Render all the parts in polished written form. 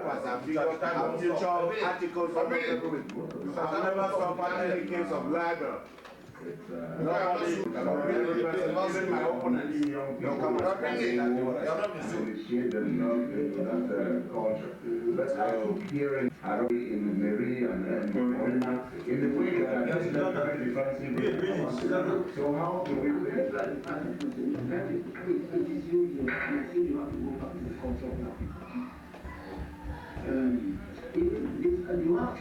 newspapers and future articles from everywhere. I've never suffered any case of libel. Nobody, even my opponents, they'll come and say that they were appreciate the love that culture. But I keep hearing in Mary and in the way that are just very defensive. So how do we play that? It is you have to go back to the culture now. You have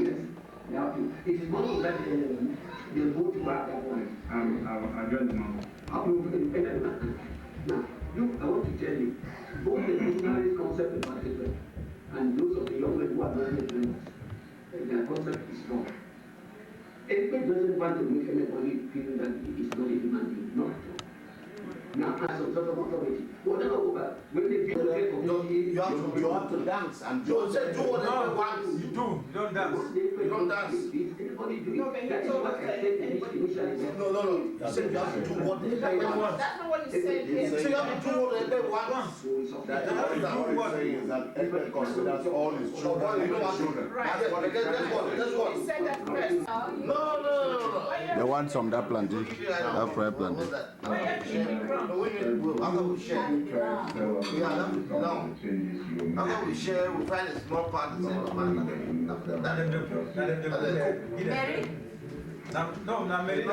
to. Yes. It is one that they vote back at one. I joined the mom. Now, look, I want to tell you, both the missionaries' concept about it and those of the young men who are not yet their concept is wrong. Everybody doesn't want to make anybody feel that he is not a human being, not at all. Now, as a sort of authority, whatever go back, when they feel you have to dance and you say do whatever you want. You don't dance. You don't dance. Anybody do it. That is what I said initially. No. You said you have to do whatever you want. That's not what you said. So you have to do whatever you want. what I'm saying is that everybody considers all his children children. Right. That's what. You said that first. No. They want some that plantain, that fried plantain. No, we share. After we share, we find a small part of the man. Mary? No, Mary.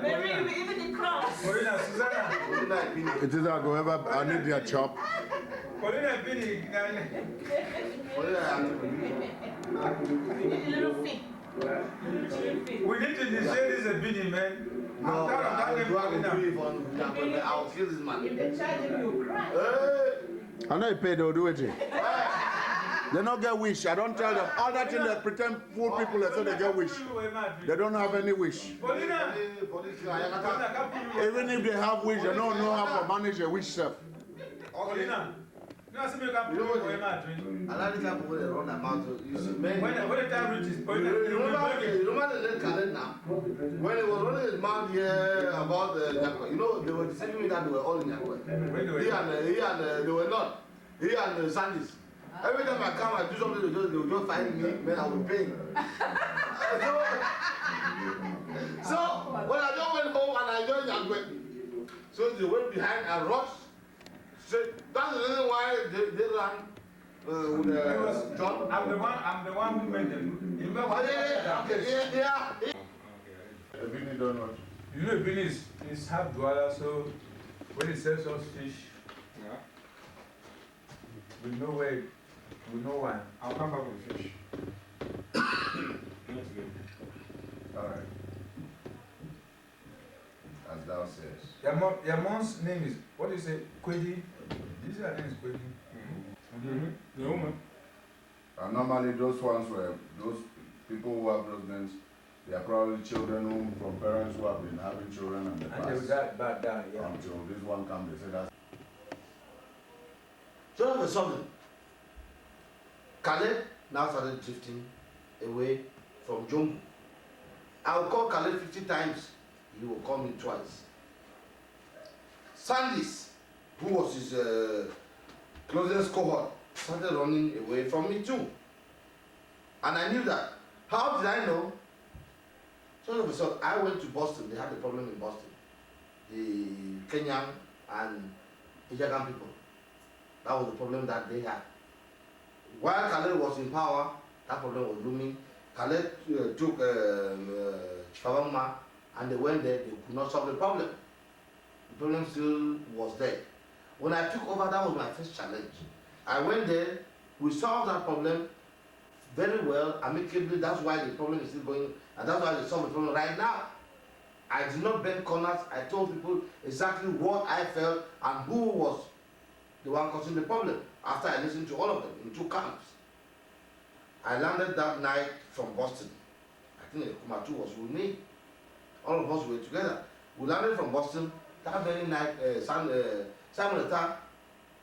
Mary, even the cross. It is like whoever I need their chop. Little feet. We need to decide this Ebini, man. No, I'll kill this man. If they charge him, you cry. I know you pay, they'll do it. They don't get wish. I don't tell them. All that thing they pretend fool people they say they get wish. They don't have any wish. Even if they have wish, they don't know how to manage a wish self. I like the time when they run about. You see, men. When the time reaches, You remember the calendar now? When they were running his mouth here about the Jakwa, you know, they were deceiving me that they were all in Jakwa. He and they were not. He and Sandys. Every time I come, I do something, they will just find me, man, I will pay. So, when I just went home and I joined Jakwa, so they went behind and rushed. So that's the reason why they ran with John. I'm the one who made them. You remember? Yeah. Ebini don't know. You know, Ebini is half dweller, so when he sells us fish, we know where, we know why. I'll come back with fish. Alright. As thou says. Your mom's name is, what do you say? Kwedi? Did you say her name is Kwedi? The woman. And normally those ones were, those people who have those names, they are probably children from parents who have been having children in the And they past. that bad down, yeah. Until this one comes, they say that's. So all of a sudden, Khaled now started drifting away from Jumbo. I will call Khaled 50 times, he will call me twice. Sandys, who was his closest cohort, started running away from me too. And I knew that. How did I know? So all of a sudden, I went to Boston. They had a problem in Boston. The Kenyan and Ijagan people. That was the problem that they had. While Khaled was in power, that problem was looming. Khaled took Chifawangma and they went there, they could not solve the problem. The problem still was there. When I took over, that was my first challenge. I went there, we solved that problem very well, amicably. That's why the problem is still going, and that's why they solved the problem right now. I did not bend corners. I told people exactly what I felt and who was the one causing the problem after I listened to all of them in 2 camps. I landed that night from Boston. I think Ekumah too was with me. All of us were together. We landed from Boston. That very night, Simon Attack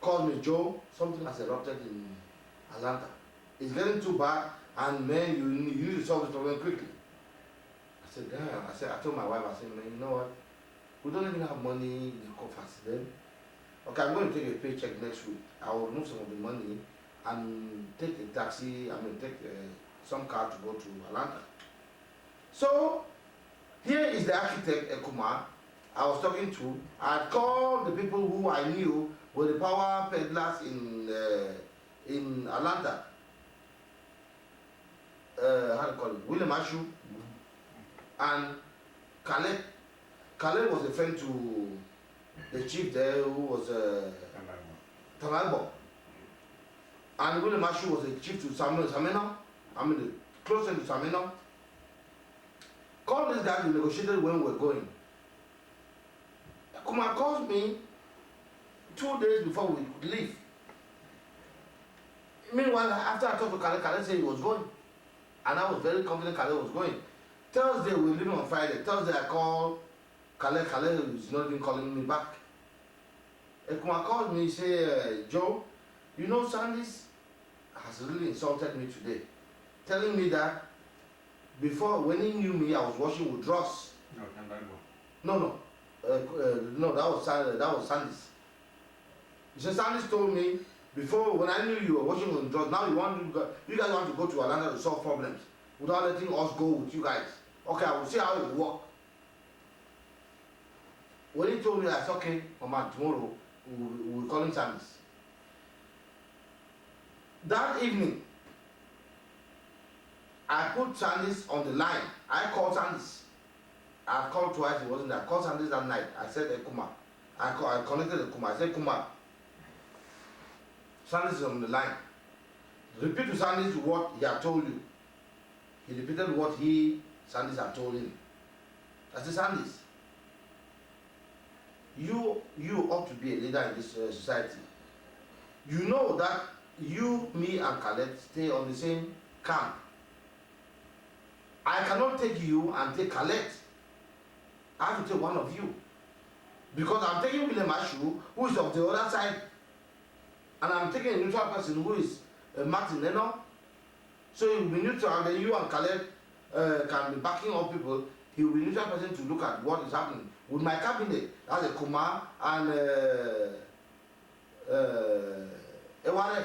called me, Joe, something has erupted in Atlanta. It's getting too bad, and man, you need to solve this problem quickly. I said, damn. I told my wife, I said, man, you know what? We don't even have money in the coffers then. okay, I'm going to take a paycheck next week. I will remove some of the money and take a taxi, take some car to go to Atlanta. So, here is the architect, Ekumah, I was talking to. I had called the people who I knew were the power peddlers in Atlanta. How do you call it? William Ashu and Khaled. Khaled was a friend to the chief there who was Tamalbo. And William Ashu was a chief to Samena. The close friend to Samena. Called this guy, we negotiated when we were going. Ekumah called me 2 days before we could leave. Meanwhile, after I talked to Khaled, Khaled said he was going. And I was very confident Khaled was going. Thursday, we were leaving on Friday. Thursday, I called Khaled. Khaled is not even calling me back. Ekumah called me, say, Joe, you know, Sandys has really insulted me today, telling me that before, when he knew me, I was washing with dross. No, that was Sandys. He said, Sandys told me, before, when I knew you were washing with dross, now you guys want to go to Atlanta to solve problems without letting us go with you guys. Okay, I will see how it will work. When he told me, I said, okay, Mama, tomorrow, we'll call him Sandys. That evening, I put Sandys on the line. I called Sandys. I called twice, he wasn't there. I called Sandys that night. I said, Ekumah. I connected Ekumah. I said, Ekumah, Sandys is on the line. Repeat to Sandys what he had told you. He repeated what Sandys had told him. I said, Sandys, you ought to be a leader in this society. You know that you, me, and Khaled stay on the same camp. I cannot take you and take Khaled. I have to take one of you. Because I'm taking William Ashu, who is of the other side. And I'm taking a neutral person who is Martin Leno. So he will be neutral, and then you and Khaled can be backing up people. He will be a neutral person to look at what is happening. With my cabinet, that's Ekumah and Eware.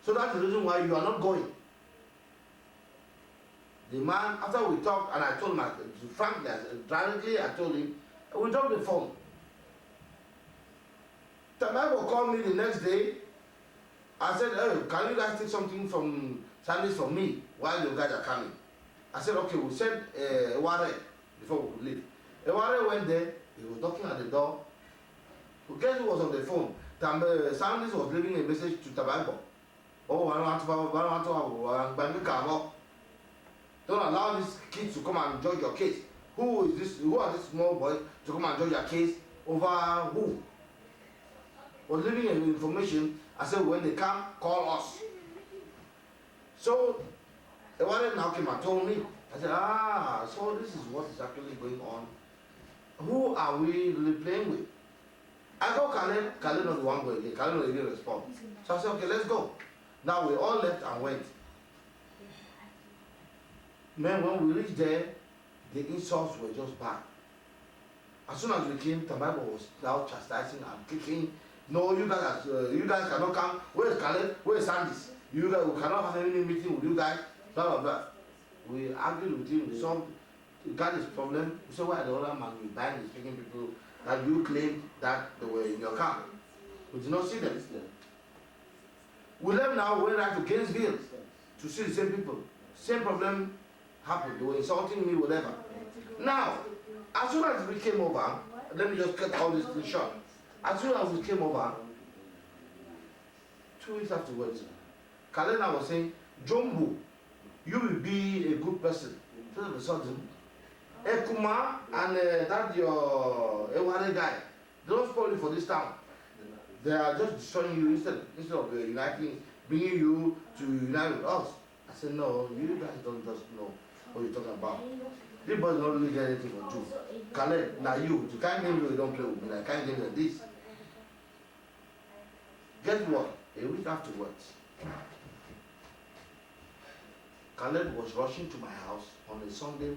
So that's the reason why you are not going. The man, after we talked, and I told him, frankly, directly, I told him, we dropped the phone. Tamalbo called me the next day. I said, hey, can you guys take something from Sandys from me while you guys are coming? I said, okay, we'll send Eware before we could leave. Eware went there, he was knocking at the door. Guess who was on the phone? Sandys was leaving a message to Tamalbo. Oh, don't allow these kids to come and judge your case. Who are these small boys to come and judge your case over who? Was leaving information. I said, when they come, call us. So, the one now came and told me. I said, so this is what is actually going on. Who are we really playing with? I go Khaled not the one going again. Khaled not even respond. So I said, okay, let's go. Now we all left and went. Man, when we reached there, the insults were just bad. As soon as we came, Tamalbo was now chastising and kicking. No, you guys cannot come. Where is Khaled? Where is Sandys? You guys, we cannot have any meeting with you guys. Blah blah blah. We argued with him. We solved his problem. We said, why the other man you banned is speaking people that you claimed that they were in your camp? We did not see them. We left now. We went back to Gainesville to see the same people. Same problem happened. They were insulting me, whatever. Now, as soon as we came over, let me just cut all this thing short. As soon as we came over, 2 weeks afterwards, Kalena was saying, Jumbo, you will be a good person. So all of a sudden, Ekumah and that your Eware guy, they don't spoil you for this town. They are just destroying you instead of uniting, bringing you to unite with us. I said, no, you guys don't just know what you're talking about. These boys don't really get anything from you. Khaled, now you can't name you don't play with me. I can't name you this. Guess what? A week afterwards, Khaled was rushing to my house on a Sunday,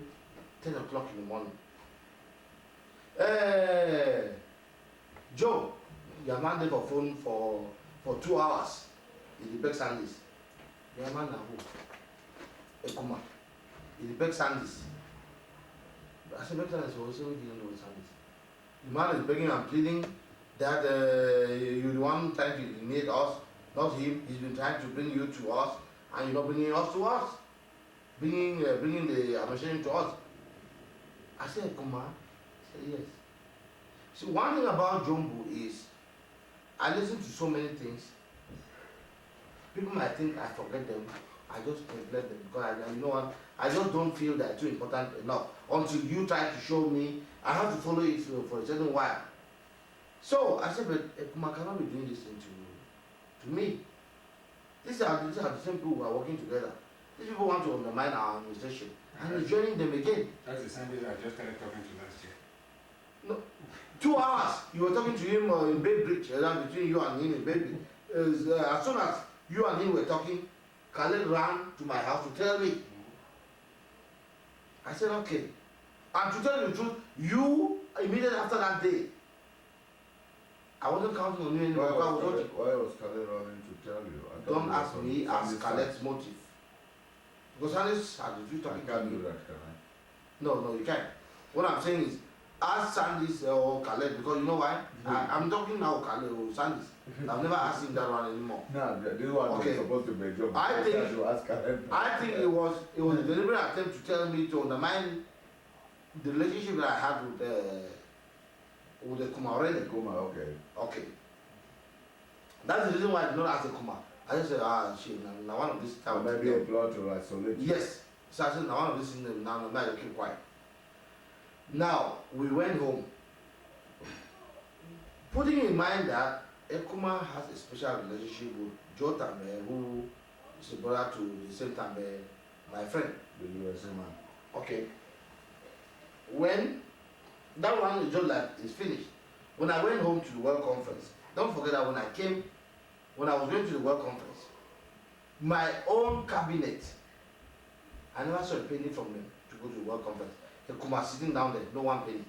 10 o'clock in the morning. Joe, your man there for phone for 2 hours in the back Sundays. Your man now who? Ekumah. In the back Sundays. I said, back Sundays also didn't know Sundays. The man is begging and pleading that you're the one trying to eliminate us, not him. He's been trying to bring you to us, and you're not bringing us to us. Bringing the administration to us. I said, Ekumah? He said, yes. See, one thing about Jumbo is, I listen to so many things. People might think I forget them. I just neglect them because you know what? I just don't feel they're too important enough until you try to show me. I have to follow it for a certain while. So I said, but Ekumah cannot be doing this thing to me. These are the same people who are working together. These people want to undermine our administration, and he's joining them again. That's the Sunday I just started talking to last year. No, 2 hours. You were talking to him in Bay Bridge, between you and him in Bay Bridge. As soon as you and him were talking, Khaled ran to my house to tell me. I said, okay. And to tell you the truth, you, immediately after that day, I wasn't counting on you anymore. Why was Khaled running to tell you? Don't ask me, ask Khaled's motive. Because Sanders had the talking I can't to me. do that, can I? No, you can't. What I'm saying is, ask Sanders or Khaled, because you know why? I'm talking now Khaled or Sanders. I've never asked him that one anymore. No, this one is supposed to be a job. I think it was a deliberate attempt to tell me to undermine the relationship that I had with the Ekumah already. Ekumah, okay. Okay. That's the reason why I did not ask Ekumah. I just said, shit, now one of these times. Maybe a plot to isolate you. Yes. So I said, now one of these things, now I keep quiet. Now, we went home. Putting in mind that Ekumah has a special relationship with Joe Tambe, who is a brother to the same Tambe, my friend. The USA man. Okay. When that one is just like is finished, when I went home to the World Conference, don't forget that when I was going to the World Conference, my own cabinet, I never saw a penny from them to go to the World Conference. Ekumah sitting down there, no one penny,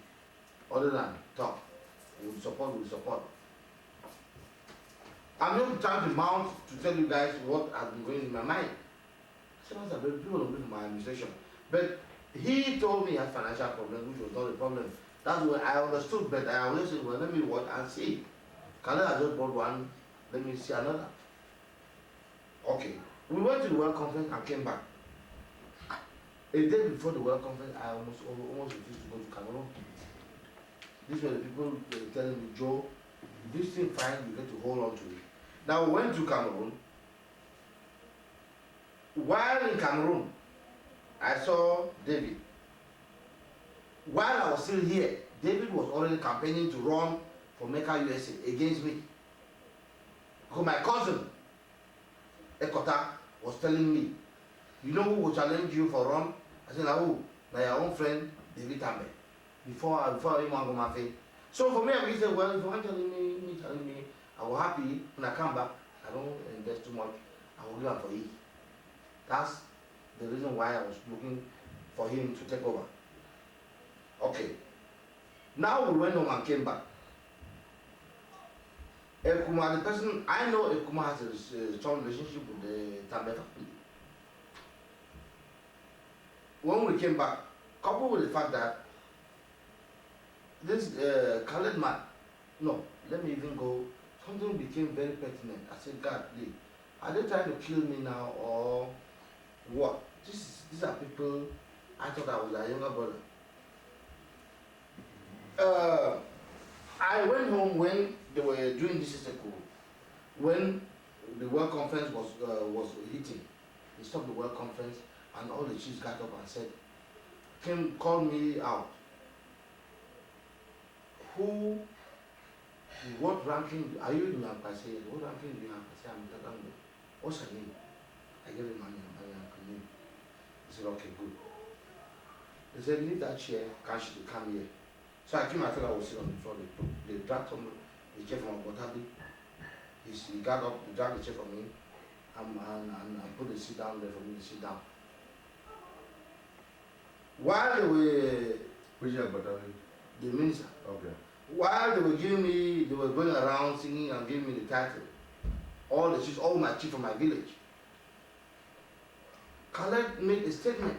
other than talk. We will support. I'm not trying to mount to tell you guys what has been going in my mind. Sometimes I people don't believe my administration. But he told me he had financial problems, which was not a problem. That's what I understood, but I always said, well, let me watch and see. Khaled has just bought one, let me see another. Okay. We went to the World Conference and came back. A day before the World Conference, I almost refused to go to Cameroon. These were the people telling me, Joe, this thing fine, you get to hold on to it. Now we went to Cameroon. While in Cameroon, I saw David. While I was still here, David was already campaigning to run for Mecca USA against me. Because my cousin, Ekota, was telling me, you know who will challenge you for run? I said, now who? Now your own friend, David Tambe. Before I go my face. So for me, I said, well, if you want telling me, I will happy when I come back. I don't invest too much. I will give up for it. That's the reason why I was looking for him to take over. Okay. Now we went home and came back. Ekumah, the person, I know Ekumah has a strong relationship with the Tambe family. When we came back, coupled with the fact that this Khaled man, no, let me even go, something became very pertinent. I said, God, please, are they trying to kill me now or what? These are people, I thought I was a younger brother. I went home when they were doing this Sessekou, when the World Conference was hitting. They stopped the World Conference and all the chiefs got up and said, called me out. What ranking, are you in Yampase? What ranking do you have? I said, I'm Tatango. What's her name? I gave him my name. He said, okay, good. They said, leave that chair, can she come here? So I came, I thought I was sitting on the floor. They dragged the chair from Botabi. He got up, they dragged the chair from me, and put the seat down there for me to sit down. While they were... Which is Botabi? The minister. Okay. while they were giving me, they were going around singing and giving me the title. All the chiefs, all my chiefs from my village. Khaled made a statement.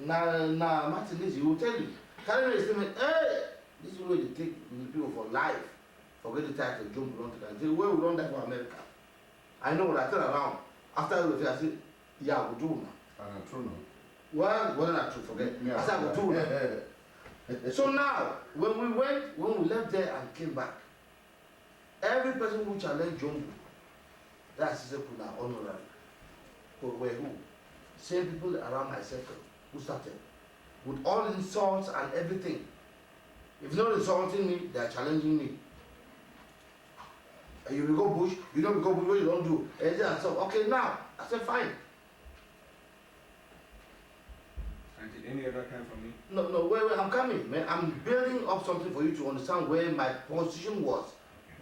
Now, Martin, this he will tell you. Khaled made a statement, hey, this is where they take the people for life. Forget the title, John Bulon to say, well, we don't die for America. I know what I turned around. After I said, yeah, we do now. And true now. Well, it wasn't true, forget. Yeah. I said, we do now. So now, when we left there and came back, every person who challenged Jumbo, that's Sessekou now, honorary. Were who? Same people around my circle who started. With all insults and everything. If not insulting me, they are challenging me. You will go bush, you don't go bush, what you don't do. And then I said, okay, now. I said, fine. And did any other come from me? No, wait, I'm coming, man. I'm building up something for you to understand where my position was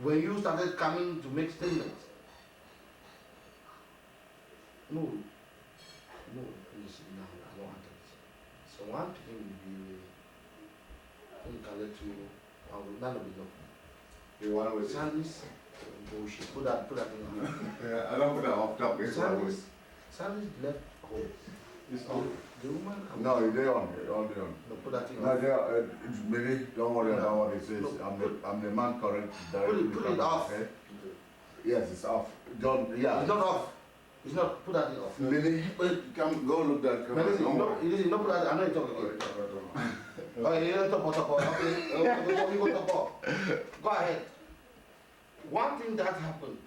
when you started coming to make statements. No, listen, no, I don't want that. So one thing will be, I let you, none of it, no. You want to say? Sandys, bullshit. Put that in. Yeah, I don't put that off topic. Sandys left home. It's on. The woman. No, they're on. They're on. No, put that in. No, they're, maybe, don't worry about what it says. No. I'm the man correct. Put it off. Okay? Yes, it's off. Don't, yeah. It's not off. It's not, put that in off. Lily, come, go look that camera. Listen, no, put that, I know you're talking about it. Okay, you don't talk about it. Okay, we go to Paul. Go ahead. One thing that happened,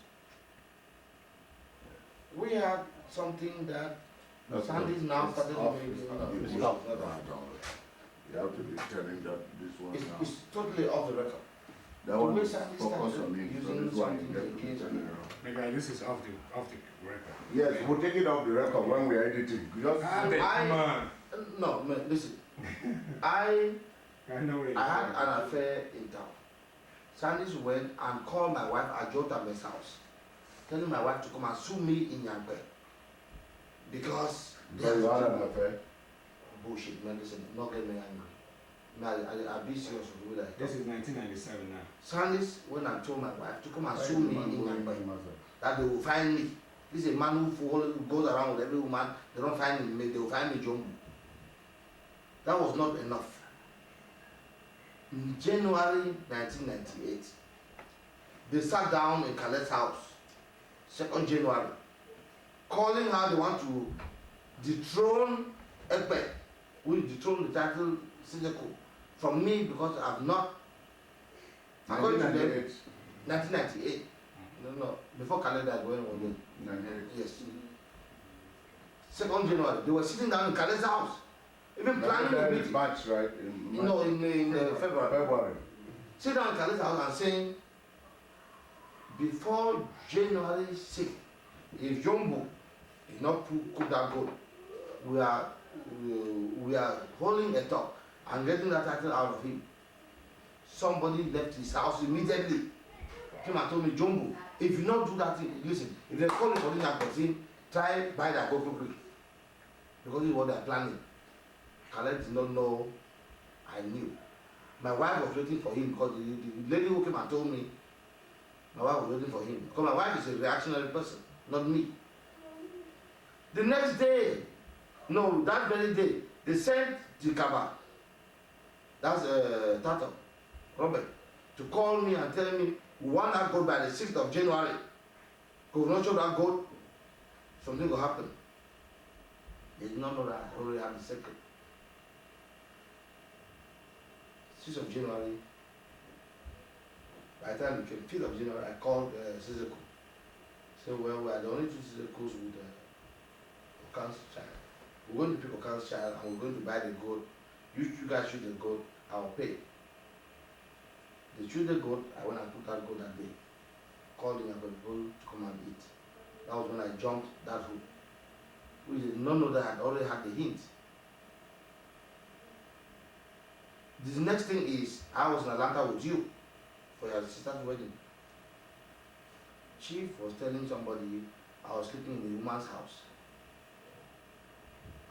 we had something that Sandys now started doing. You have to be telling that this one now. It's totally off the record. That The one way is Sandys focus started on it. So using this one something you get to be against telling me. around. Maybe this is off the record. Yes, we'll take it off the record when we edit it. Because Come on. No, man, listen. I know where had an affair in town. Sandys went and called my wife at Jotame's house, telling my wife to come and sue me in Yankwe. Because you had an affair. Bullshit, man, listen, not get me angry. Man, I'll be serious with that. This is 1997 now. Sandys went and told my wife to come and sue me in Yankwe. That they will find me. This is a man who goes around with every woman, they don't find me, they will find me Jumbo. That was not enough. In January 1998, they sat down in Khaled's house, 2nd January, calling how they want to dethrone Ekpe, who dethrone the title Sessekou from me because I've not, according to them, 1998. No, before Khaled died, when was it? 98. Yes. 2nd January, they were sitting down in Khaled's house, even planning the meeting. March, right? No, in February. Sit down in Khaled's house and saying, before January 6th, if Jumbo is not cook that good, we are holding a talk and getting that title out of him. Somebody left his house immediately. Came and told me, Jumbo, if you don't do that thing, listen, if they call you for this and person, try buy that go quick. Because this is what they are planning. Khaled did not know I knew. My wife was waiting for him because the lady who came and told me, my wife was waiting for him. Because my wife is a reactionary person, not me. The next day, no, that very day, they sent the Kaba, that's Tata, Robert, to call me and tell me, we want that goat by the 6th of January. Because we not show that goat, something will happen. They did not know that I already had the secret. 6th of January, by the time it came 5th of January, I called Sessekou. Said, well, we are the only two Sessekous with Okan's child. We're going to pick Okan's child and we're going to buy the goat. You guys shoot the goat, I'll pay. They shoot the goat, I went and took that goat that day. Called in people to come and eat. That was when I jumped that hook. We did not know that I had already had the hint. The next thing is, I was in Atlanta with you for your sister's wedding. Chief was telling somebody I was sleeping in the woman's house.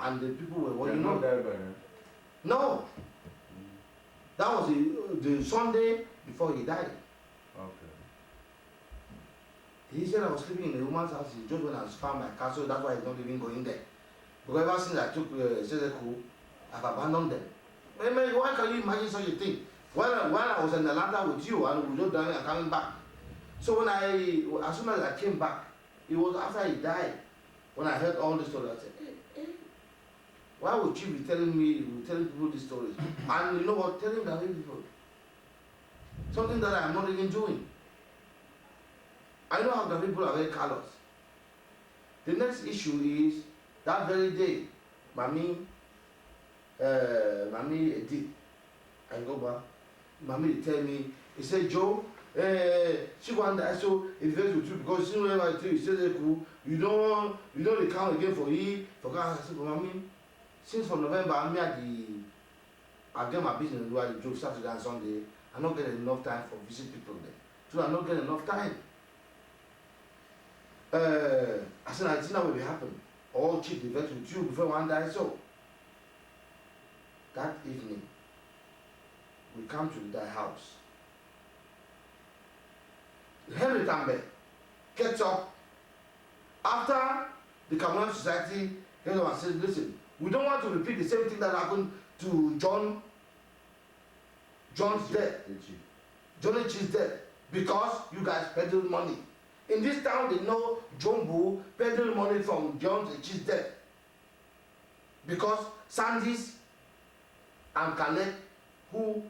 And the people were, well, you know. There by now. No! That was the Sunday before he died. Okay. He said I was sleeping in a woman's house. He just went and found my car, so that's why he's not even going there. Because ever since I took Sessekou, I've abandoned them. Man, why can you imagine such a thing? While I was in Atlanta with you and we were just dying and coming back. So as soon as I came back, it was after he died. When I heard all the stories, I said, hey, why would you be telling people these stories? And you know what? Telling the people. Something that I'm not even doing. I know how the people are very callous. The next issue is that very day, Mami Edith, I go back. Mami tell me, he said, Joe, she want that so invest with you because she know everything. He said, you don't they count again for you. For God, I said, Mami, since from November I get my business do I joke Saturday and Sunday. I not get enough time for visit people there. So I not get enough time. I said, I think that will happen. All cheap events with you before one die. So that evening, we come to the house. Henry Tambe gets up after the Cameroon Society came and said, listen, we don't want to repeat the same thing that happened to John's death. Johnny Chi's death. Because you guys peddled money. In this town, they know Mbu peddled money from John Chi's death. Because Sandys and Khaled, who,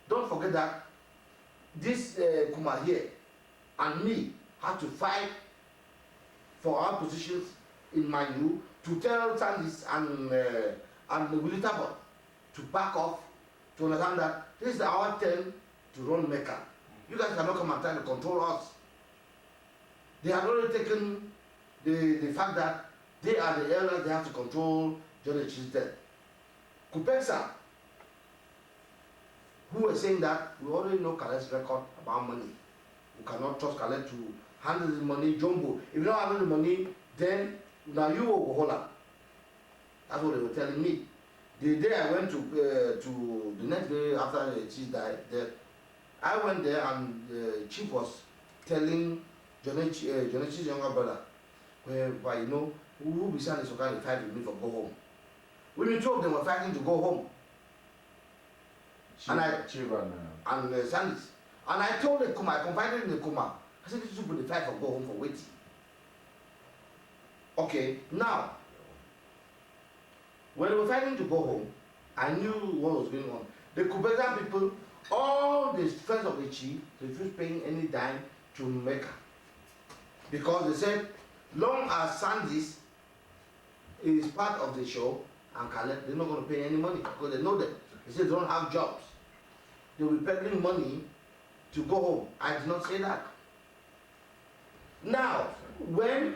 don't forget that, this Ekumah here and me had to fight for our positions in Manu to tell Sandys and Willie Tabot to back off, to understand that this is our turn to run Mecca. You guys cannot come and try to control us. They have already taken the fact that they are the elders, they have to control Johnny Chi's death. Kupesa, who were saying that we already know Khaled's record about money. We cannot trust Khaled to handle the money, Jumbo. If you don't handle the money, then now you will hold up. That's what they were telling me. The day I went to the next day after the chief died, I went there and the chief was telling Johnny Chi's younger brother, why you know, who beside is okay to fight with me for go home. When the two of them were fighting to go home. And Sandys. And I told Ekumah, I confided in Ekumah. I said, these people, they fight for go home for waiting. Okay, now, when they were fighting to go home, I knew what was going on. The Kubeza people, all the friends of the chief, refused paying any dime to Mecca. Because they said, long as Sandys is part of the show, and Khaled, they're not going to pay any money because they know them. They said they don't have jobs. They will be peddling money to go home. I did not say that. Now, when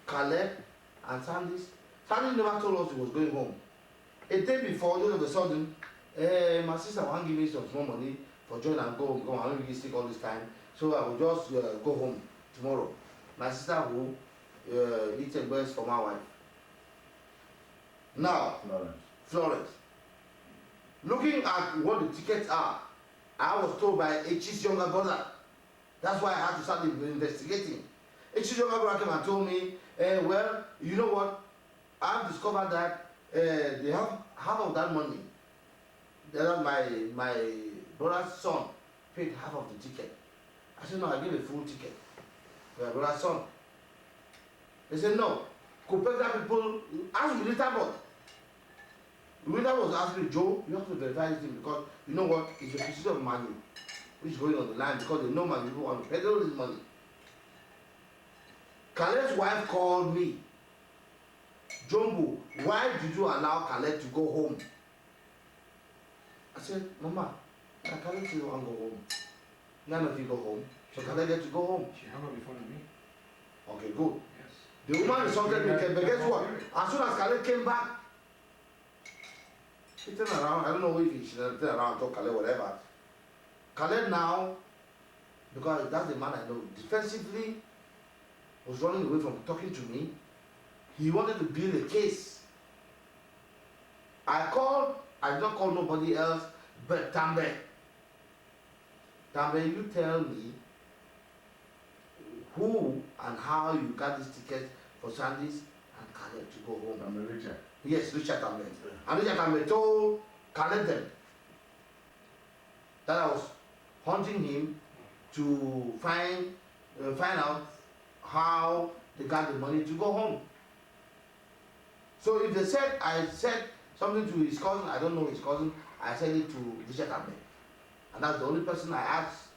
Khaled and Sandys never told us he was going home. A day before, all of a sudden, my sister won't give me some small money for join and go home. I don't really stick all this time. So I will just go home tomorrow. My sister will eat a breast for my wife. Now, Florence. Looking at what the tickets are, I was told by H's younger brother. That's why I had to start investigating. H's younger brother came and told me, well, you know what? I've discovered that they have half of that money. That my brother's son paid half of the ticket. I said, no, I gave a full ticket for my brother's son. They said, no. Kupesa people, ask Willie Tabot. Willie was asking Joe, you have to verify this thing because you know what? It's a piece of money which is going on the line because they know my people want to peddle this money. Khaled's wife called me. Jumbo, why did you allow Khaled to go home? I said, Mama, Khaled said you want to go home. None of you go home. So Khaled get to go home. She hung up in front of me. Okay, good. Yes. The woman insulted me, but guess what? As soon as Khaled came back, he turned around. I don't know if he should have turned around and told Khaled whatever. Khaled now, because that's the man I know, defensively was running away from talking to me. He wanted to build a case. I called I don't call nobody else but Tambe. Tambe, you tell me who and how you got this ticket for Sandys and Khaled to go home. I'm a Richard. Yes, Richard Tambe. And Richard Tambe told Khaled them that I was hunting him to find out how they got the money to go home. So if they said I said something to his cousin, I don't know his cousin, I said it to Richard Tambe. And that's the only person I asked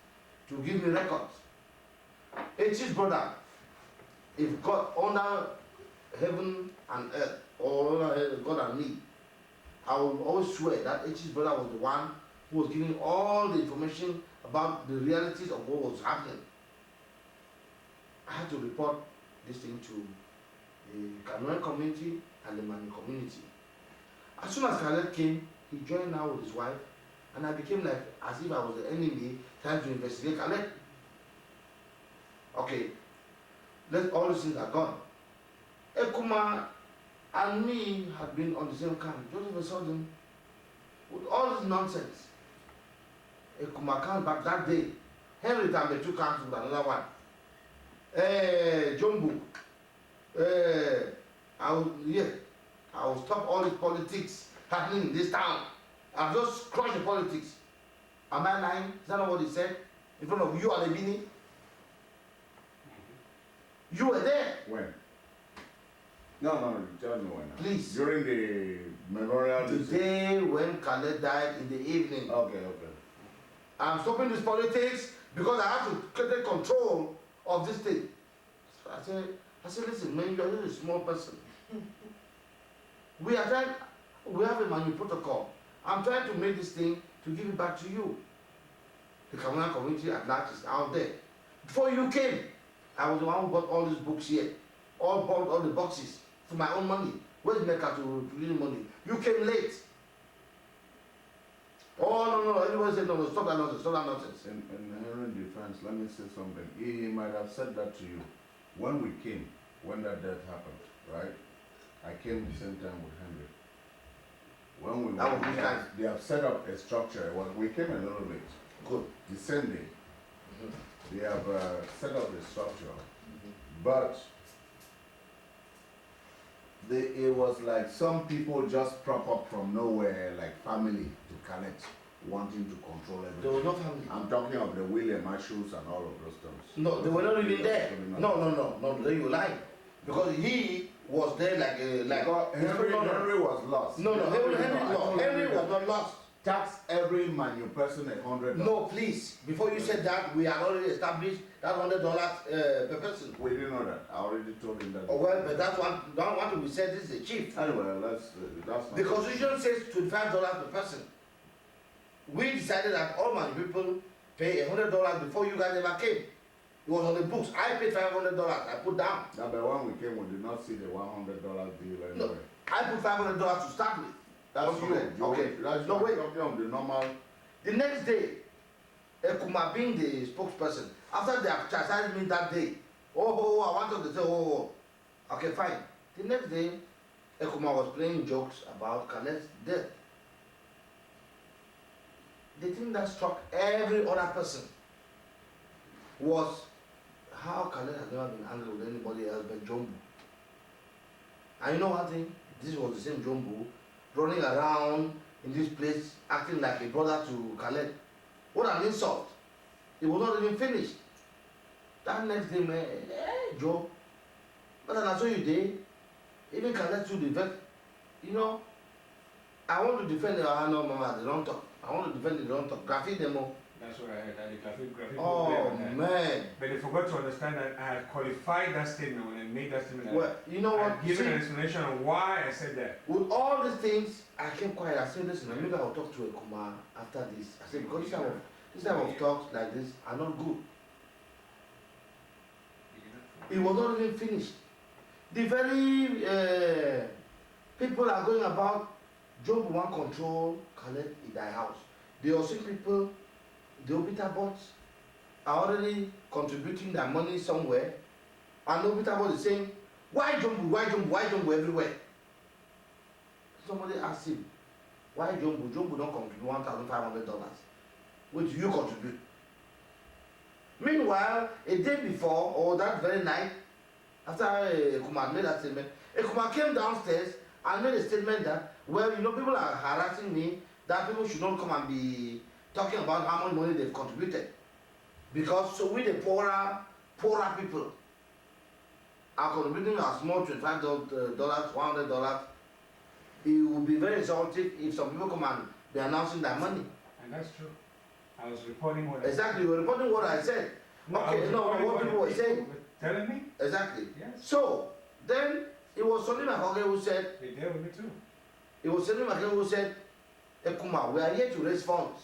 to give me records. H's brother, if God under heaven and earth, or under God and me, I will always swear that H's brother was the one who was giving all the information about the realities of what was happening. I had to report this thing to the Cameroon community and the Mani community. As soon as Khaled came, he joined now with his wife, and I became like as if I was the enemy trying to investigate Khaled. Okay, all these things are gone. Ekumah and me had been on the same camp. Just of a sudden, with all this nonsense, Ekumah comes back that day. Henry Tambe took camps with another one. Jumbo. I will stop all this politics happening in this town. I'll just crush the politics. Am I lying? Is that not what he said? In front of you and Ebini? You were there. When? No, tell me when. Please. During the memorial. The day when Khaled died in the evening. Okay. I'm stopping this politics because I have to take control of this thing. So I said, listen, man, you're just a small person. We have a manual protocol. I'm trying to make this thing to give it back to you. The Cameroon community at large is out there. Before you came, I was the one who bought all these books here. Bought all the boxes for my own money. Where's Mecca to give the money? You came late. Oh, no, everybody said, no, stop that nonsense. In Henry defense, let me say something. He might have said that to you. When we came, when that death happened, right? I came the same time with Henry. When we went, they have set up a structure. Well, we came a little bit. Good. Descending. They have set up a structure. But it was like some people just prop up from nowhere, like family to collect, wanting to control everything. There was no family. I'm talking of the William Marshals and all of those things. No, they were not even there. No, they were lying. Because he was there like Henry was lost. Henry was not lost. Tax every person $100. No, please. Before you said that, we had already established that $100 per person. We didn't know that. I already told him that. Oh well, but that's one we said. This is the chief. Anyway, that's not. The constitution says $25 per person. We decided that all my people pay $100 before you guys ever came. It was on the books. I paid $500. I put down. Now, but when we came, we did not see the $100 deal anyway. No, I put $500 to start with. That's you. Okay. That's No, wait. talking of the normal. The next day, Ekumah being the spokesperson, after they have chastised me that day, I wanted to say, okay, fine. The next day, Ekumah was playing jokes about Khaled's death. The thing that struck every other person was how Khaled had never been angry with anybody else but Jumbo. And you know one thing? This was the same Jumbo running around in this place acting like a brother to Khaled. What an insult. It was not even finished. That next day, man, hey, Joe, but then I saw you there. Even Khaled to defend, I want to defend the Mama, they don't talk. I want to defend the don't talk. Graphic demo. That's what I heard. The graphic Oh, man. But they forgot to understand that I had qualified that statement when I made that statement. Well, you know what? I given an explanation on why I said that. With all these things, I kept quiet. I said, listen, maybe I'll talk to Ekumah after this. I said, because this type of talks like this are not good. It was not even finished. The very people are going about Job one control Khaled in their house. The Osik people, the Obita bots are already contributing their money somewhere, and Obita bot is saying, why Jumbo everywhere? Somebody asked him, Why Jumbo don't contribute $1,500? Which you contribute. Meanwhile, a day before, or that very night, after Ekumah made that statement, Ekumah came downstairs and made a statement that, well, you know, people are harassing me, that people should not come and be talking about how much money they've contributed. Because so we the poorer people are contributing a small $25, $100. It would be very insulting if some people come and be announcing their money. And that's true. I was reporting what Exactly, you were reporting what I said. Okay, no, what people were saying. Telling me? Exactly. Yes. So, then it was Sonny Makoge who said, They dealt with me too. it was Sonny Makoge who said, Ekumah, we are here to raise funds.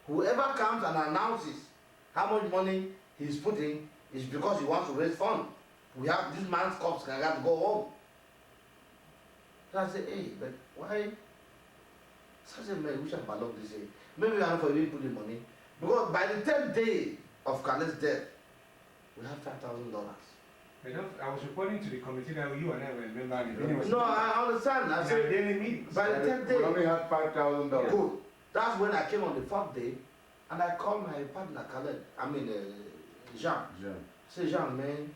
Whoever comes and announces how much money he's putting is because he wants to raise funds. We have this man's corpse can have to go home. So I said, hey, but why? So I said, man, we should have this day. Maybe we are not for even putting money. Because by the 10th day of Khaled's death, we have $5,000. I was reporting to the committee that you and I were members. No, I understand. I said, daily meetings. by the 10th day, We only had $5,000. good. That's when I came on the 4th day, and I called my partner Khaled. Jean. Yeah. I said, Jean, man,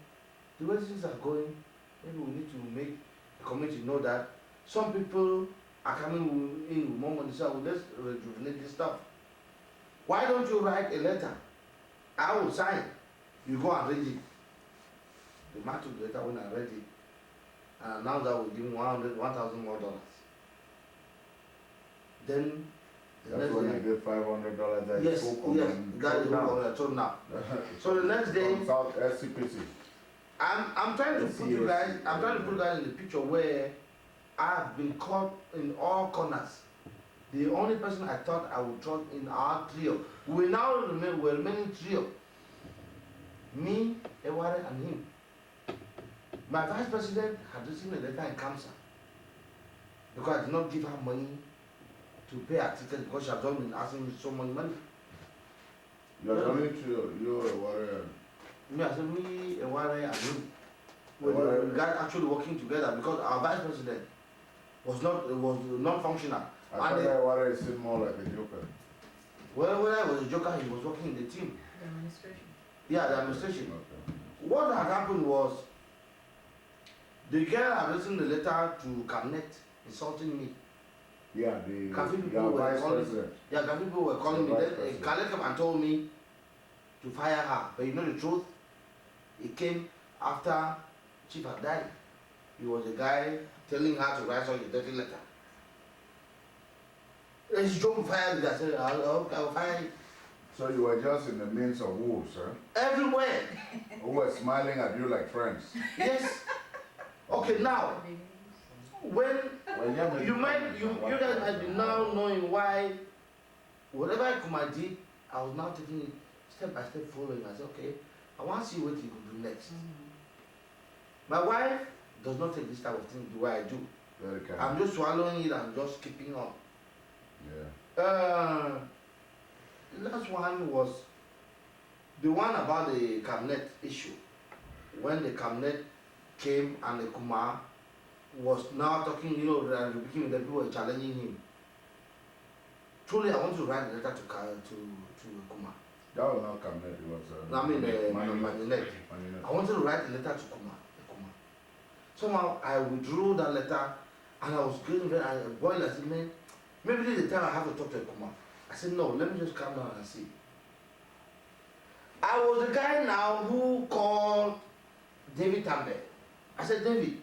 the way things are going, maybe we need to make the community know that some people are coming in with more money, so let's rejuvenate this stuff. Why don't you write a letter? I will sign. You go and read it. The man took the letter when I read it, and announced that we'll give him $1,000 more. Then the That's next when day, I gave $500 that yes, spoke on yes, them. that is what I told now. So the next day, From South SCPC. I'm trying to put you guys, I'm trying to put you guys in the picture where I've been caught in all corners. The only person I thought I would trust in our trio, we now we're remaining trio. Me, Eware, and him. My vice president had received a letter in cancer because I did not give her money to pay her ticket because she had not been asking me so much money. You're only trio, you're a warrior. Me, I said, me, Eware, and him. We Eware. got actually working together because our vice president was not functional. I thought that warrior seemed more like a joker. Well, when I was a joker, he was working in the team. The administration. Yeah, the administration. Okay. What had happened was, the girl had written the letter to Cabinet insulting me. Yeah, the Cafe people your were vice calling, president. yeah, Cafe people were calling me. Vice Then president. Khaled came and told me to fire her. But you know the truth? It came after Chief had died. He was the guy telling her to write such a dirty letter. And she told me to fire me. I said, I'll fire you. So you were just in the midst of wolves, huh? Everywhere. Who were smiling at you like friends. Yes. Okay, now, when you guys might be now knowing why whatever Ekumah did, I was now taking it step by step following. I said, okay, I want to see what he could do next. My wife does not take this type of thing the way I do. Very kind. I'm just swallowing it and just keeping on. Yeah. The last one was the one about the cabinet issue. When the cabinet came and Ekumah was now talking, you know, the people were challenging him. Truly, I want to write a letter to Ekumah. That was not Cabinet, it was Manunet. I wanted to write a letter to Ekumah. Somehow I withdrew that letter and I was getting very boiled. I said, man, maybe this is the time I have to talk to Ekumah. I said, no, let me just calm down and see. I was the guy now who called David Tambe. I said, David,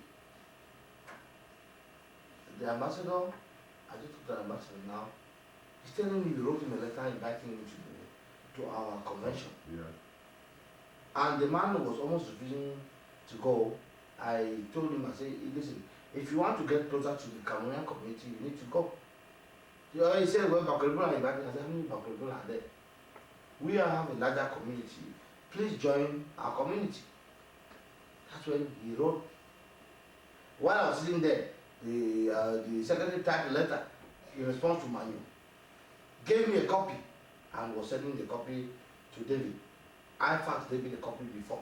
the ambassador, I just took the ambassador now. He's telling me he wrote him a letter inviting him to our convention. Yeah. And the man was almost refusing to go. I told him, I said, listen, if you want to get closer to the Cameroonian community, you need to go. He said, well, Bakribula are invited. I said, how many Bakribula are there? We have a larger community. Please join our community. That's when he wrote. While I was sitting there, the secretary typed a letter in response to Manu. Gave me a copy and was sending the copy to David. I faxed David a copy before.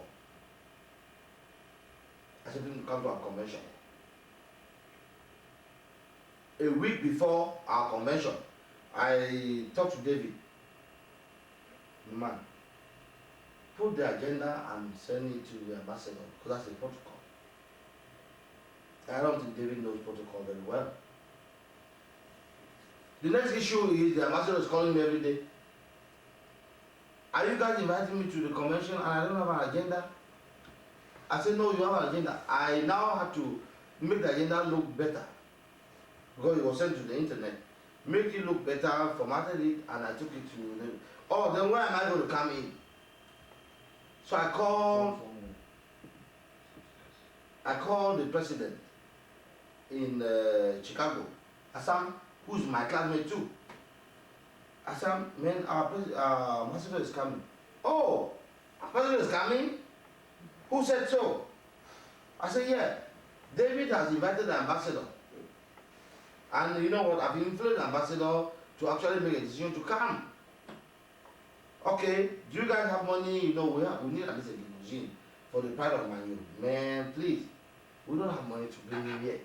I said him to come to our convention. a week before our convention, I talked to David. Man, put the agenda and send it to the ambassador because that's a protocol. I don't think David knows protocol very well. The next issue is the ambassador is calling me every day. Are you guys inviting me to the convention and I don't have an agenda? I said, no, you have an agenda. I now have to make the agenda look better because it was sent to the internet. Make it look better, formatted it, and I took it to them. Oh, then where am I going to come in? So I called the president in Chicago, Assam, who's my classmate too. Assam, man, our ambassador is coming. Oh, ambassador is coming? Who said so? I said, yeah. David has invited the ambassador. And you know what? I've influenced the ambassador to actually make a decision to come. Okay, do you guys have money? You know, we need at least a limousine for the pride of Manu. Man, please. We don't have money to bring him here.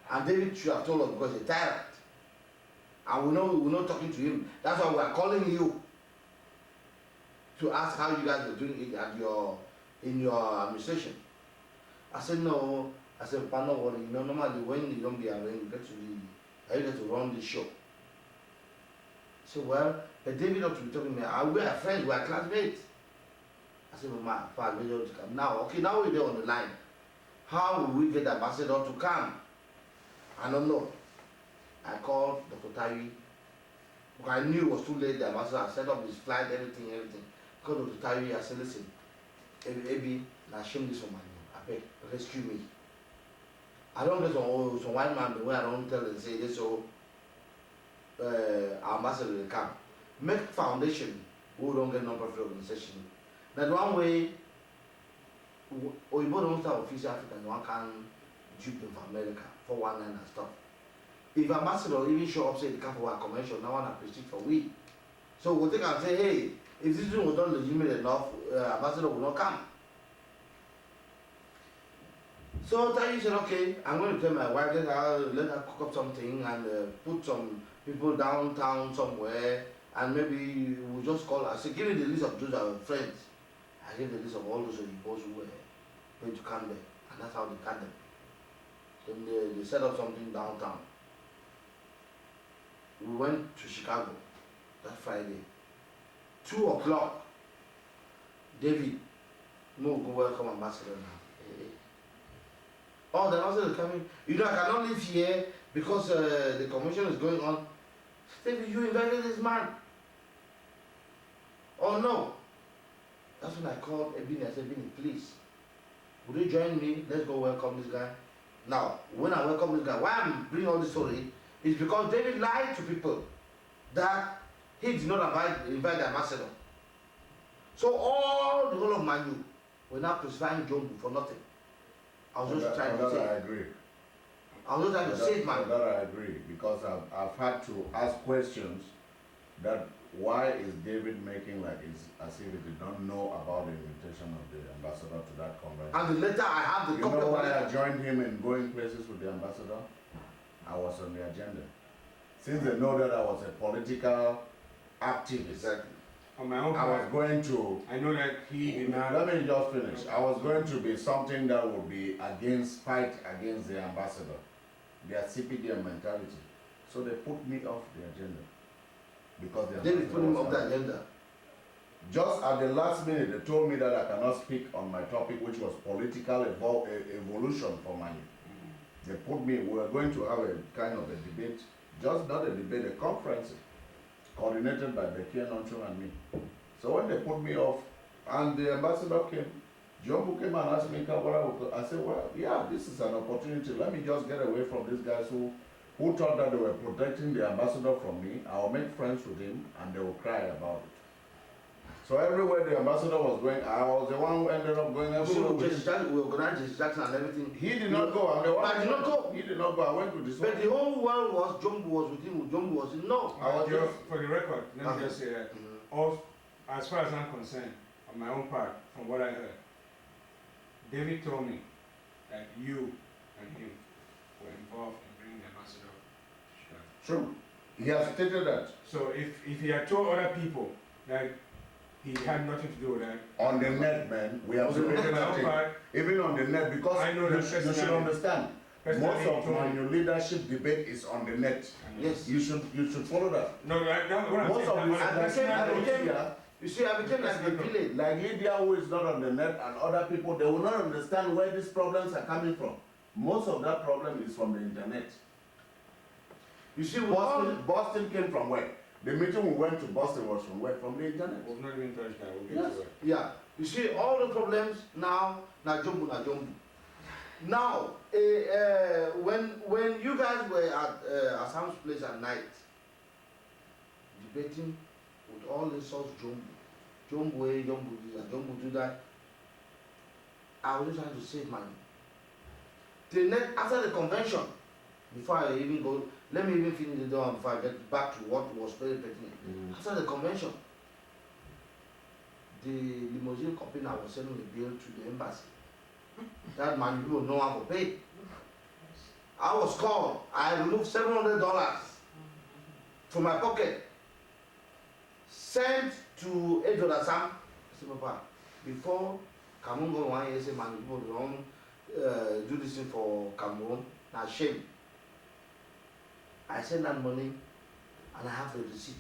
And David should have told us because he's a tyrant. And we're not talking to him. That's why we're calling you to ask how you guys are doing it at in your administration. I said, no. I said, but no worry. You know, normally when you don't be around, you get to run the show. So, well, but David ought to be talking to me. We are friends, we are classmates. I said, well, my father, to come. Now, okay, now we're there on the line. How will we get the ambassador to come? I don't know. I called Dr. Tawi. I knew it was too late. The ambassador had set up his flight, everything. I called Dr. Tawi. I said, listen, Ebi, now shame this for my name. I beg, rescue me. I don't get some white man the way I don't tell and say this, so our ambassador will come. Make foundation who don't get non-profit organization. That one way, we don't start official African, one can dupe them from America, 419 and stuff. If ambassador even show up, say, the come for our convention, now one appreciate for we. So we'll take and say, hey, if this thing was not legitimate enough, ambassador will not come. So Tayi said, okay, I'm going to tell my wife that let her cook up something and put some people downtown somewhere, and maybe we'll just call her. I said, give me the list of those our friends. I gave the list of all those boys who were going to come there, and that's how they cut them. Then they set up something downtown. We went to Chicago that Friday. 2 o'clock. David, no, go welcome ambassador now. Oh, the ambassador is coming. You know, I cannot live here because the convention is going on. David, you invited this man. Oh no. That's when I called Ebini. I said, Ebini, please, would you join me? Let's go welcome this guy. Now, when I welcome this guy, why I'm bringing all this story is because David lied to people that he did not invite the ambassador. So all the whole of Manu were now crucifying Jumbo for nothing. I was just trying to say. I agree. I was just trying to save Manu. That I agree, because I've had to ask questions that why is David making like it's as if he did not know about the invitation of the ambassador to that convention. And the letter I have the You copy know of why the I joined him in going places with the ambassador? I was on the agenda. Since they know that I was a political activist, Exactly. On my own I was part, going to, I know that he did not. let me just finish. I was going to be something that would be fight against the ambassador, their CPDM mentality. So they put me off the agenda. Because the David put him was off the coming. agenda. Just at the last minute, they told me that I cannot speak on my topic, which was political evolution for money. They put me, we were going to have a kind of a debate, just not a debate, a conference, coordinated by Becky Noncho and me. So when they put me off, and the ambassador came, Jumbo came and asked me, I said, well, yeah, this is an opportunity. Let me just get away from these guys who thought that they were protecting the ambassador from me. I'll make friends with him, and they will cry about it. So everywhere the ambassador was going, I was the one who ended up going everywhere. We organized Jesse Jackson and everything. He did not go. I'm the one. I did not go. He did not go. I went to this But one. the whole world was Jumbo was with him. Jumbo was no. I was just. For the record, let me just say that, as far as I'm concerned, on my own part, from what I heard, David told me that you and him were involved in bringing the ambassador True. He has stated that. So if he had told other people that he had nothing to do with that, On the net, man, we have stated my that own thing. part, Even on the net, because I know you, that you should personally. understand. Most Personally, of he told my me. leadership debate is on the net. Yes. You should follow that. No, what I'm Most saying, of the on a personal I note, became- Lydia, You see, I became like a village. like Lydia, who is not on the net, and other people, they will not understand where these problems are coming from. Most of that problem is from the internet. You see, Boston came from where? The meeting we went to Boston was from where? From the internet. we've not even touched that. We'll get Yes. to it. yeah. You see, all the problems now, na jumbo. Now, when you guys were at Sam's place at night, debating with all the sorts jumbo this, jumbo do that, I was just trying to save money. The next, after the convention, before I even go, let me even finish the door before I get back to what was very pertinent. After the convention, the limousine company was sending a bill to the embassy. That man, people know how to pay. I was called. I removed $700 from my pocket. Sent to $8 Sam. I said, Papa, before Cameroon go 1 year, say, man, people don't do this thing for Cameroon. Now, shame. I sent that money and I have the receipt.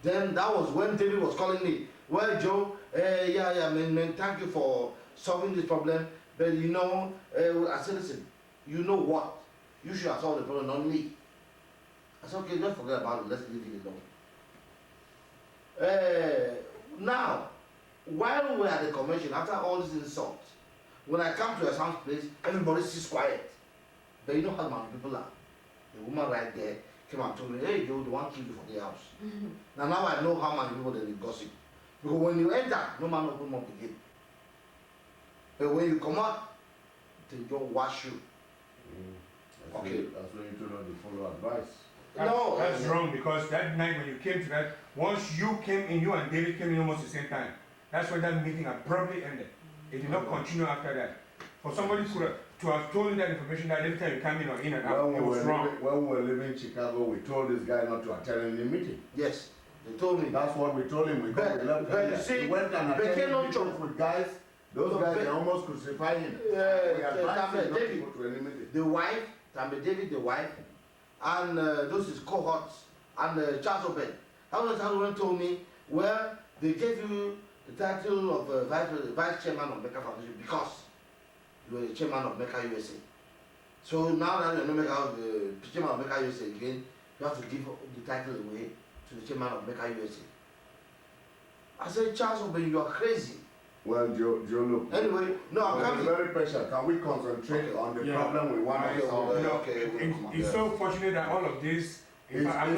Then that was when David was calling me. Well, Joe, man, thank you for solving this problem. But you know, I said, listen, you know what? You should have solved the problem, not me. I said, okay, let's forget about it. Let's leave it alone. Now, while we were at the convention, after all these insults, when I come to a sound place, everybody sits quiet. But you know how many people are. The woman right there came and told me, hey, Joe, the one killed you for the house. Now I know how many people they gossip. Because when you enter, no man open up again. But when you come out, they just wash you. Okay. That's when you told them to follow advice. That's wrong, because that night when you came to that, once you came in, you and David came in almost the same time. That's when that meeting abruptly ended. It did not continue after that. For somebody to have told you that information that every time you come in or in and out, it was wrong. When we were living in Chicago, we told this guy not to attend any meeting. Yes, they told me. That's what we told him. We left but him. you see, he went and attended meetings with guys. Those guys, they almost crucified him. We advised him not to go to any meeting. The wife, Tambe David, the wife, and those his cohorts, and Charles Obed. Charles Obed told me, well, they gave you the title of vice chairman of Mecca Foundation because you were the chairman of Mecca USA. So now that you're not the chairman of Mecca USA again, you have to give the title away to the chairman of Mecca USA. I said, Charles Obed, you are crazy. Well, Joe, look. Anyway, no, I'm coming. Very pressure. Can we concentrate on the problem we want to solve? It's so fortunate that all of this, I'm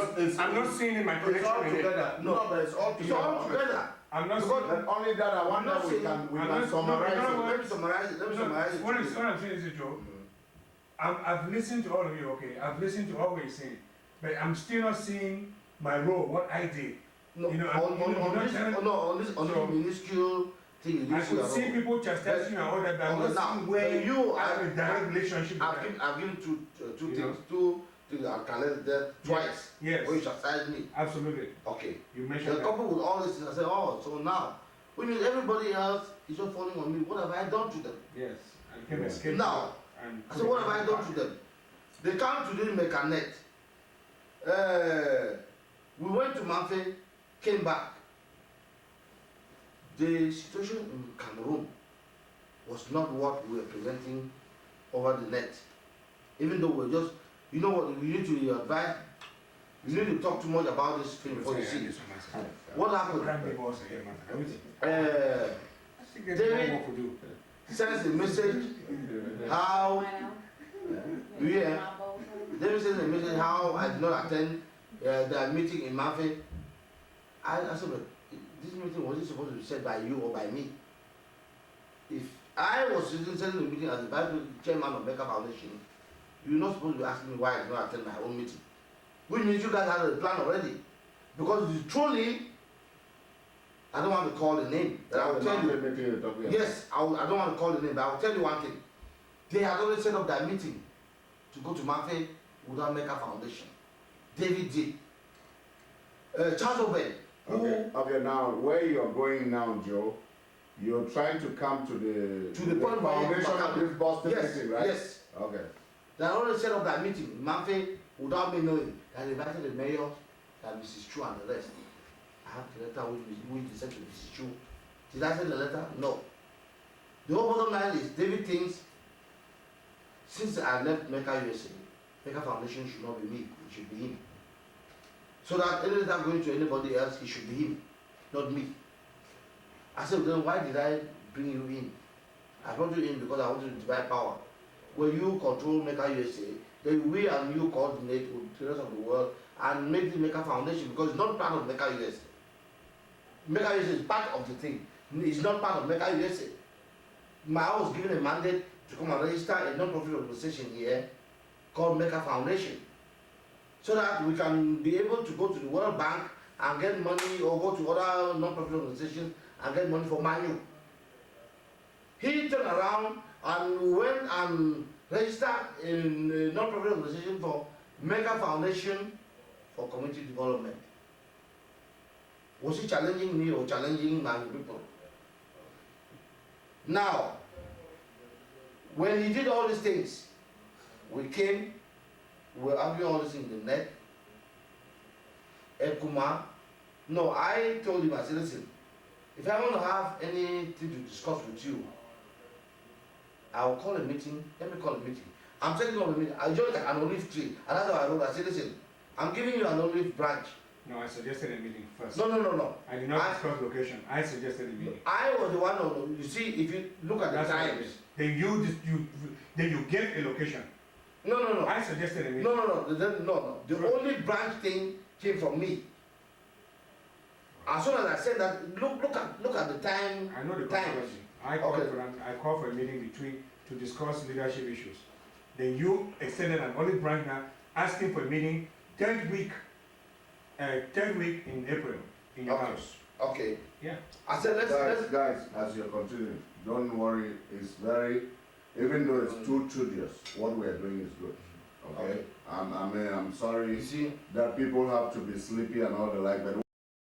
not seeing in my It's connection all with it. together. No, but it's all It's all together. together. I'm not Because- seeing. But only that I wonder we can summarize it. Let me summarize it. What I'm saying is, Joe, I've listened to all of you, okay? I've listened to all what you're saying, but I'm still not seeing my role, what I did. No, You know, on this minuscule thing, I could see people chastising you and all that, but I'm not seeing where you I have a direct relationship with that. I've given two You things. know? Two things I can let there twice. Yes. When you chastise me. Absolutely. Okay. You The mentioned that. couple with all this things, I said, oh, so now, which means everybody else is just falling on me. What have I done to them? Yes. I can escape. Now, And I said, what have I done to them? They come to this Mechanet. We went to Manfe, came back. The situation in Cameroon was not what we were presenting over the net. Even though we're just, you know what, we need to advise, you need to talk too much about this thing before you see it. What happened? David sends a message how, yeah, David sends a message how I did not attend the meeting in Manfe. I said, but this meeting wasn't supposed to be said by you or by me. If I was sitting the meeting as the vice chairman of Mecca Foundation, you're not supposed to be asking me why I did not attend my own meeting. Which means you guys had a plan already. Because truly, I don't want to call the name, but I will tell you. Yes, I don't want to call the name, but I will tell you one thing. They had already set up that meeting to go to Manfe without Mecca Foundation. David did. Charles Obed, who Okay, now where you're going now, Joe, you're trying to come to the point where you foundation of this Boston meeting, right? Yes. Okay. They already set up that meeting, Manfred, without me knowing, that invited the mayor, that Mrs. Chu and the rest. I have the letter which they sent to Mrs. Chu. Did I send the letter? No. The whole bottom line is David thinks, since I left Mecca USA, Mecca Foundation should not be me, it should be him. So that any letter going to anybody else, it should be him, not me. I said, then why did I bring you in? I brought you in because I wanted to divide power. When you control Mecca USA, then we and you coordinate with the rest of the world and make the Mecca Foundation, because it's not part of Mecca USA. Mecca USA is part of the thing. It's not part of Mecca USA. I was given a mandate to come and register a non-profit organization here called Mecca Foundation, so that we can be able to go to the World Bank and get money, or go to other non-profit organizations and get money for Manu. He turned around and went and registered in a non-profit organization for Mecca Foundation for Community Development. Was he challenging me or challenging my people? Now, when he did all these things, we came, we were arguing all this in the net. Ekumah, no, I told him, I said, listen, if I want to have anything to discuss with you, I'll call a meeting. Let me call a meeting. I'm setting up a meeting. I joined an olive tree, and that's how I wrote. I said, listen, I'm giving you an olive branch. No, I suggested a meeting first. No. I did not discuss location. I suggested a meeting. I was the one on, you see, if you look at the times. Then you gave a location. No. I suggested a meeting. No. The only branch thing came from me. As soon as I said that, look at the time. I know the times. controversy. I called for a meeting to discuss leadership issues. Then you extended an olive branch now, asking for a meeting third week in April in your house. Okay. Yeah. I said Guys, as you're continuing, don't worry. It's very, even though it's too tedious, what we are doing is good. Okay. I'm sorry You see, that people have to be sleepy and all the like, but